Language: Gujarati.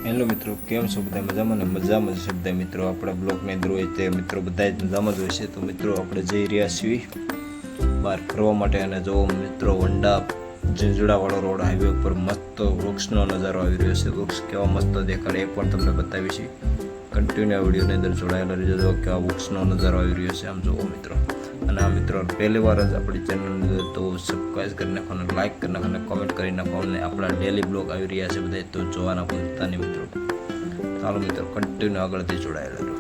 હેલો મિત્રો, કેમ છો બધા? મજામાં ને? મજામાં છે બધા મિત્રો. આપણા બ્લોગની અંદર હોય તે મિત્રો બધા જ મજામાં જ હોય છે. તો મિત્રો આપણે જઈ રહ્યા છીએ બહાર ફરવા માટે. અને જો મિત્રો વંડા ઝીંઝડાવાળો રોડ હાઈવે ઉપર મસ્ત વૃક્ષનો નજારો આવી રહ્યો છે. વૃક્ષ કેવા મસ્ત દેખાડે એ પણ તમને બતાવી છે. કન્ટિન્યુ આ વિડીયોની અંદર જોડાયેલા રહેજો કે આ વૃક્ષનો નજારો આવી રહ્યો છે. આમ જુઓ મિત્રો. અને આ મિત્રો પહેલી વાર જ આપણી ચેનલ તો સબસ્ક્રાઈબ કરી નાખવાનું, લાઈક કરી નાખવાનું, કોમેન્ટ કરી નાખવાનું. અને આપણા ડેલી બ્લોગ આવી રહ્યા છે બધા, તો જોવાના ભૂલતા નહીં મિત્રો. ચાલો મિત્રો, કન્ટિન્યુ આગળથી જોડાયેલા રહો.